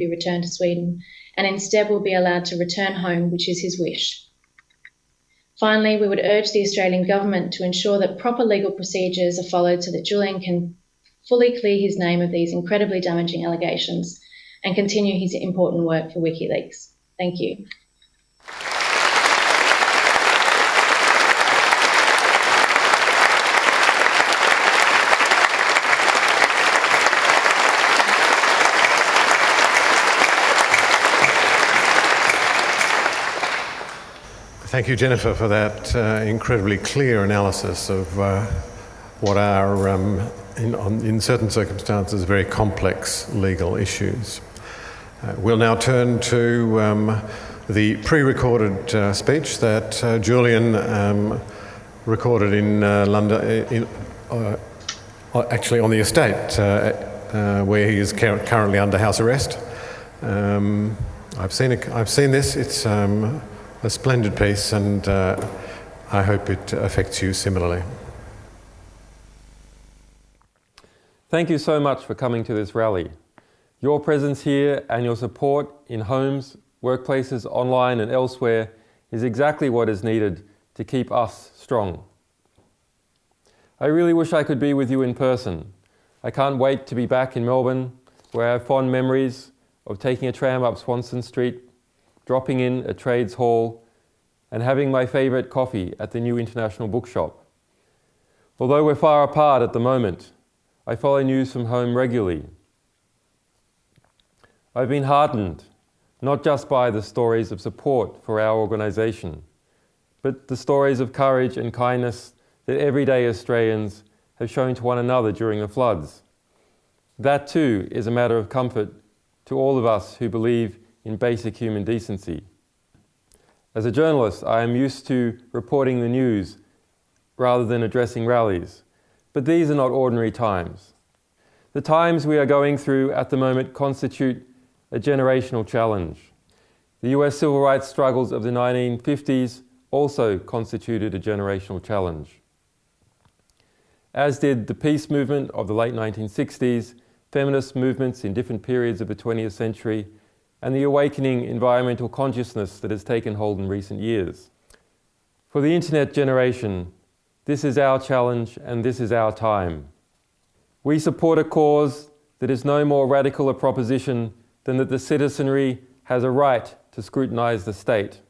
be returned to Sweden, and instead will be allowed to return home, which is his wish. Finally, we would urge the Australian government to ensure that proper legal procedures are followed so that Julian can fully clear his name of these incredibly damaging allegations and continue his important work for WikiLeaks. Thank you. Thank you, Jennifer, for that incredibly clear analysis of what are, in certain circumstances, very complex legal issues. We'll now turn to the pre-recorded speech that Julian recorded in London, actually on the estate, where he is currently under house arrest. I've seen this. It's a splendid piece, and I hope it affects you similarly. Thank you so much for coming to this rally. Your presence here and your support in homes, workplaces, online and elsewhere is exactly what is needed to keep us strong. I really wish I could be with you in person. I can't wait to be back in Melbourne, where I have fond memories of taking a tram up Swanston Street, dropping in at Trades Hall, and having my favourite coffee at the new International Bookshop. Although we're far apart at the moment, I follow news from home regularly. I've been heartened, not just by the stories of support for our organisation, but the stories of courage and kindness that everyday Australians have shown to one another during the floods. That too is a matter of comfort to all of us who believe in basic human decency. As a journalist, I am used to reporting the news rather than addressing rallies, but these are not ordinary times. The times we are going through at the moment constitute a generational challenge. The US civil rights struggles of the 1950s also constituted a generational challenge. As did the peace movement of the late 1960s, feminist movements in different periods of the 20th century, and the awakening environmental consciousness that has taken hold in recent years. For the internet generation, this is our challenge and this is our time. We support a cause that is no more radical a proposition than that the citizenry has a right to scrutinise the state.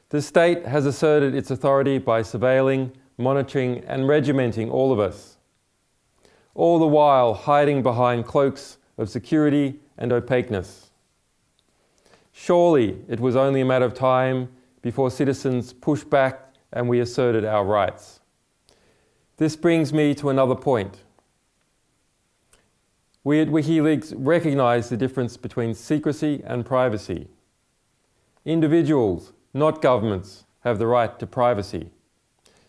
The state has asserted its authority by surveilling, monitoring and regimenting all of us, all the while hiding behind cloaks of security and opaqueness. Surely it was only a matter of time before citizens pushed back and we asserted our rights. This brings me to another point. We at WikiLeaks recognise the difference between secrecy and privacy. Individuals, not governments, have the right to privacy.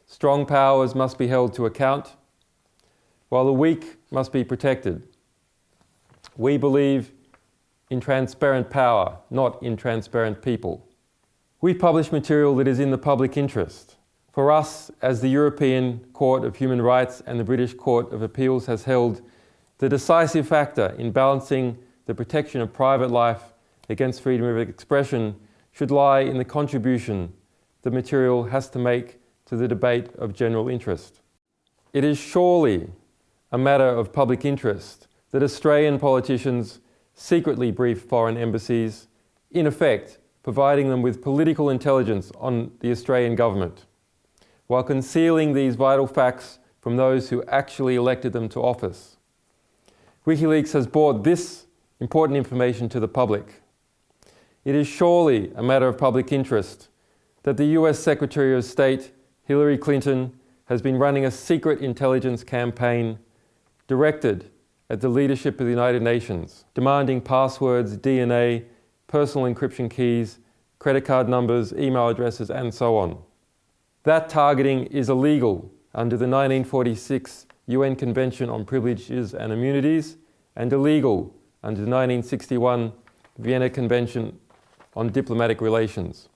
Strong powers must be held to account, while the weak must be protected. We believe in transparent power, not in transparent people. We publish material that is in the public interest. For us, as the European Court of Human Rights and the British Court of Appeals has held, the decisive factor in balancing the protection of private life against freedom of expression should lie in the contribution the material has to make to the debate of general interest. It is surely a matter of public interest that Australian politicians secretly brief foreign embassies, in effect providing them with political intelligence on the Australian government, while concealing these vital facts from those who actually elected them to office. WikiLeaks has brought this important information to the public. It is surely a matter of public interest that the US Secretary of State, Hillary Clinton, has been running a secret intelligence campaign directed at the leadership of the United Nations, demanding passwords, DNA, personal encryption keys, credit card numbers, email addresses, and so on. That targeting is illegal under the 1946 UN Convention on Privileges and Immunities and illegal under the 1961 Vienna Convention on Diplomatic Relations.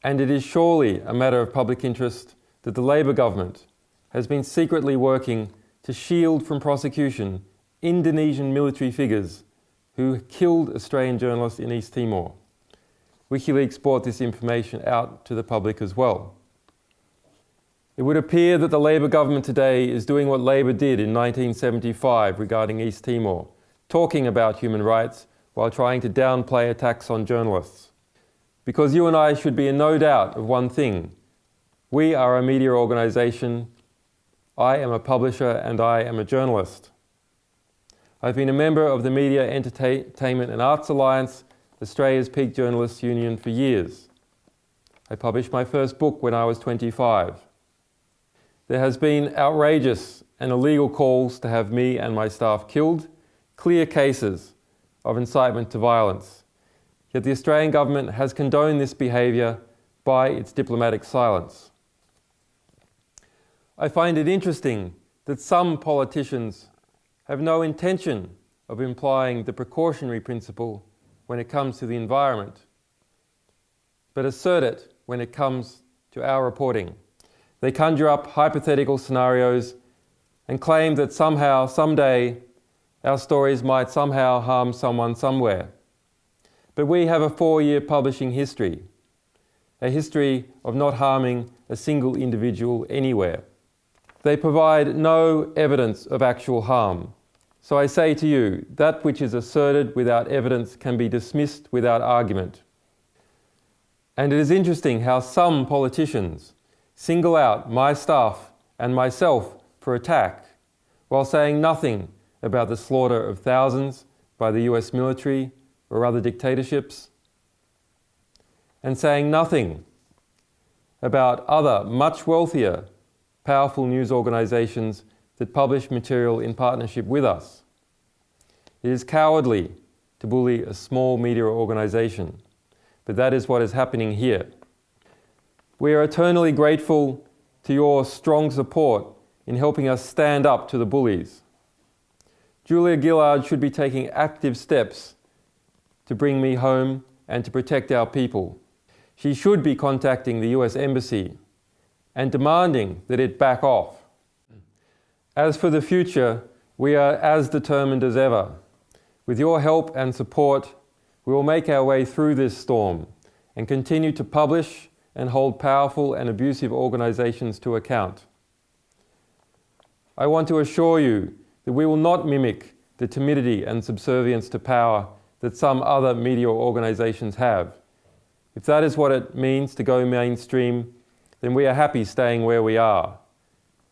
And it is surely a matter of public interest that the Labor government has been secretly working to shield from prosecution Indonesian military figures who killed Australian journalists in East Timor. WikiLeaks brought this information out to the public as well. It would appear that the Labor government today is doing what Labor did in 1975 regarding East Timor, talking about human rights while trying to downplay attacks on journalists. Because you and I should be in no doubt of one thing. We are a media organisation. I am a publisher and I am a journalist. I've been a member of the Media, Entertainment and Arts Alliance, Australia's peak journalists union, for years. I published my first book when I was 25. There has been outrageous and illegal calls to have me and my staff killed, clear cases of incitement to violence. Yet the Australian government has condoned this behaviour by its diplomatic silence. I find it interesting that some politicians have no intention of implying the precautionary principle when it comes to the environment, but assert it when it comes to our reporting. They conjure up hypothetical scenarios and claim that somehow, someday, our stories might somehow harm someone somewhere. But we have a 4-year publishing history, a history of not harming a single individual anywhere. They provide no evidence of actual harm. So I say to you, that which is asserted without evidence can be dismissed without argument. And it is interesting how some politicians single out my staff and myself for attack, while saying nothing about the slaughter of thousands by the US military or other dictatorships, and saying nothing about other much wealthier, powerful news organisations that publish material in partnership with us. It is cowardly to bully a small media organisation, but that is what is happening here. We are eternally grateful to your strong support in helping us stand up to the bullies. Julia Gillard should be taking active steps to bring me home and to protect our people. She should be contacting the US Embassy and demanding that it back off. As for the future, we are as determined as ever. With your help and support, we will make our way through this storm and continue to publish and hold powerful and abusive organisations to account. I want to assure you that we will not mimic the timidity and subservience to power that some other media organisations have. If that is what it means to go mainstream, then we are happy staying where we are,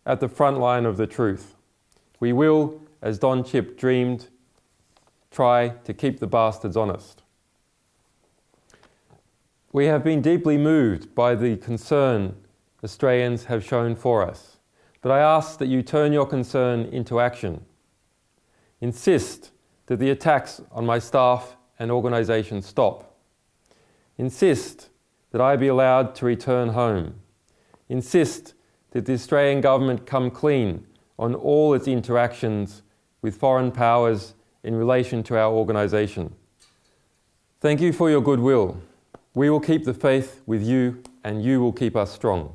at the front line of the truth. We will, as Don Chipp dreamed, try to keep the bastards honest. We have been deeply moved by the concern Australians have shown for us, but I ask that you turn your concern into action. Insist that the attacks on my staff and organisation stop. Insist that I be allowed to return home. Insist that the Australian government come clean on all its interactions with foreign powers in relation to our organisation. Thank you for your goodwill. We will keep the faith with you, and you will keep us strong.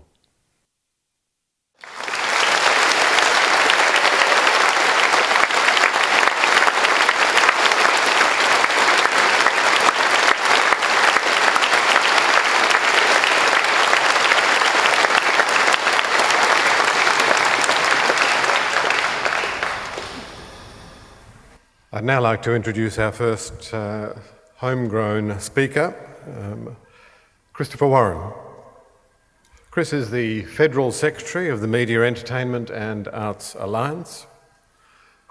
I'd now like to introduce our first homegrown speaker, Christopher Warren. Chris is the Federal Secretary of the Media, Entertainment and Arts Alliance.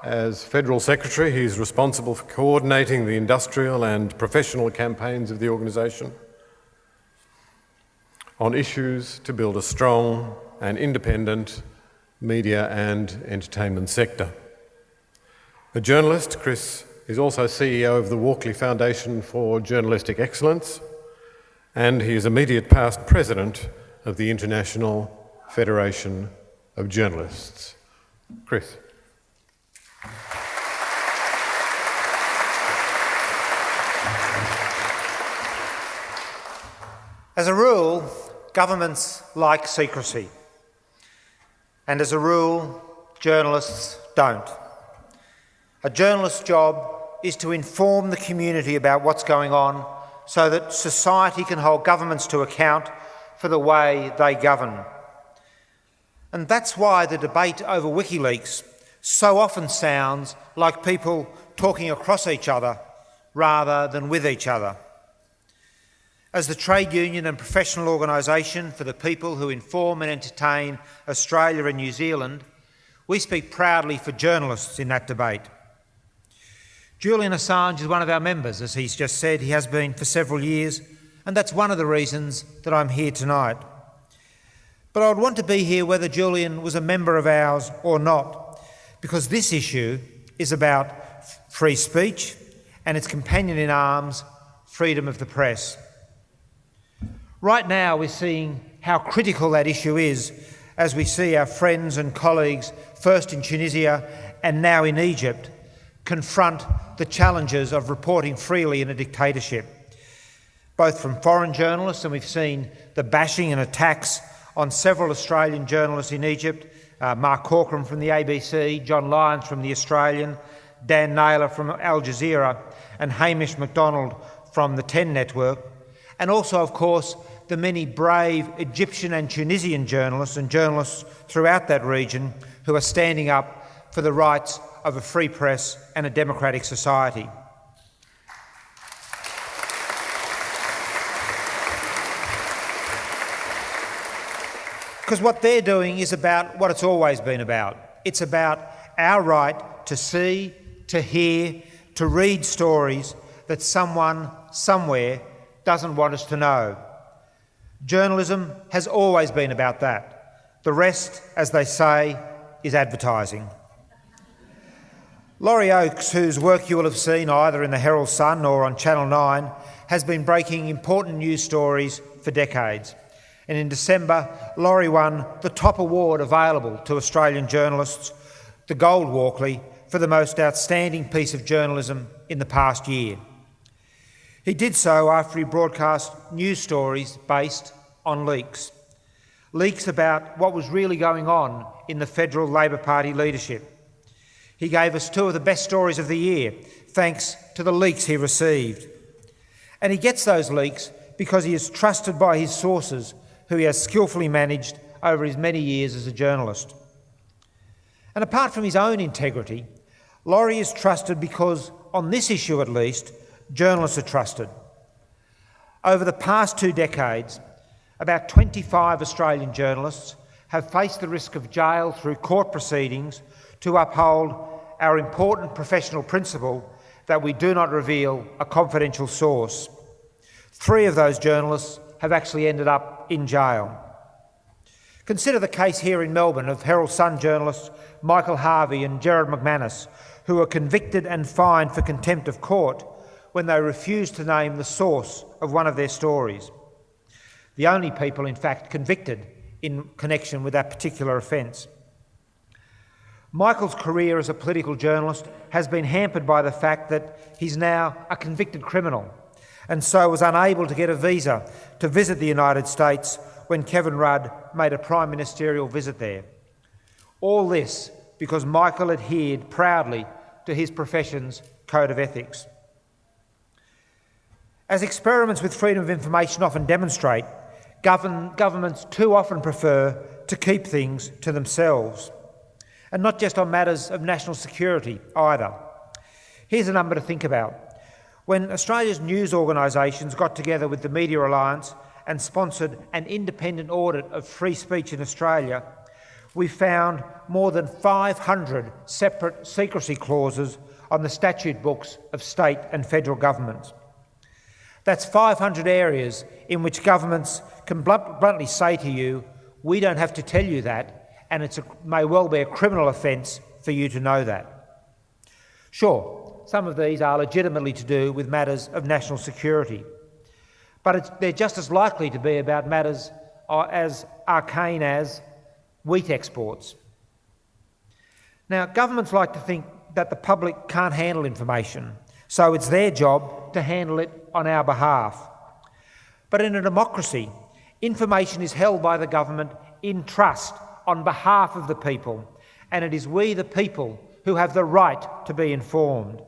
As Federal Secretary, he's responsible for coordinating the industrial and professional campaigns of the organisation on issues to build a strong and independent media and entertainment sector. A journalist, Chris is also CEO of the Walkley Foundation for Journalistic Excellence, and he is immediate past president of the International Federation of Journalists. Chris. As a rule, governments like secrecy, and as a rule, journalists don't. A journalist's job is to inform the community about what's going on so that society can hold governments to account for the way they govern. And that's why the debate over WikiLeaks so often sounds like people talking across each other rather than with each other. As the trade union and professional organisation for the people who inform and entertain Australia and New Zealand, we speak proudly for journalists in that debate. Julian Assange is one of our members, as he's just said. He has been for several years, and that's one of the reasons that I'm here tonight. But I would want to be here whether Julian was a member of ours or not, because this issue is about free speech and its companion in arms, freedom of the press. Right now we're seeing how critical that issue is as we see our friends and colleagues, first in Tunisia and now in Egypt, confront the challenges of reporting freely in a dictatorship, both from foreign journalists, and we've seen the bashing and attacks on several Australian journalists in Egypt, Mark Corcoran from the ABC, John Lyons from The Australian, Dan Naylor from Al Jazeera, and Hamish MacDonald from the 10 Network, and also, of course, the many brave Egyptian and Tunisian journalists and journalists throughout that region who are standing up for the rights of a free press and a democratic society. Because what they're doing is about what it's always been about. It's about our right to see, to hear, to read stories that someone, somewhere, doesn't want us to know. Journalism has always been about that. The rest, as they say, is advertising. Laurie Oakes, whose work you will have seen either in the Herald Sun or on Channel 9, has been breaking important news stories for decades. And in December, Laurie won the top award available to Australian journalists, the Gold Walkley, for the most outstanding piece of journalism in the past year. He did so after he broadcast news stories based on leaks. Leaks about what was really going on in the Federal Labor Party leadership. He gave us two of the best stories of the year, thanks to the leaks he received. And he gets those leaks because he is trusted by his sources, who he has skillfully managed over his many years as a journalist. And apart from his own integrity, Laurie is trusted because, on this issue at least, journalists are trusted. Over the past 2 decades, about 25 Australian journalists have faced the risk of jail through court proceedings to uphold our important professional principle that we do not reveal a confidential source. 3 of those journalists have actually ended up in jail. Consider the case here in Melbourne of Herald Sun journalists Michael Harvey and Gerard McManus, who were convicted and fined for contempt of court when they refused to name the source of one of their stories. The only people, in fact, convicted in connection with that particular offence. Michael's career as a political journalist has been hampered by the fact that he's now a convicted criminal, and so was unable to get a visa to visit the United States when Kevin Rudd made a prime ministerial visit there. All this because Michael adhered proudly to his profession's code of ethics. As experiments with freedom of information often demonstrate, governments too often prefer to keep things to themselves, and not just on matters of national security either. Here's a number to think about. When Australia's news organisations got together with the Media Alliance and sponsored an independent audit of free speech in Australia, we found more than 500 separate secrecy clauses on the statute books of state and federal governments. That's 500 areas in which governments can bluntly say to you, we don't have to tell you that, and it may well be a criminal offence for you to know that. Sure, some of these are legitimately to do with matters of national security, but they're just as likely to be about matters as arcane as wheat exports. Now, governments like to think that the public can't handle information, so it's their job to handle it on our behalf. But in a democracy, information is held by the government in trust on behalf of the people, and it is we, the people, who have the right to be informed.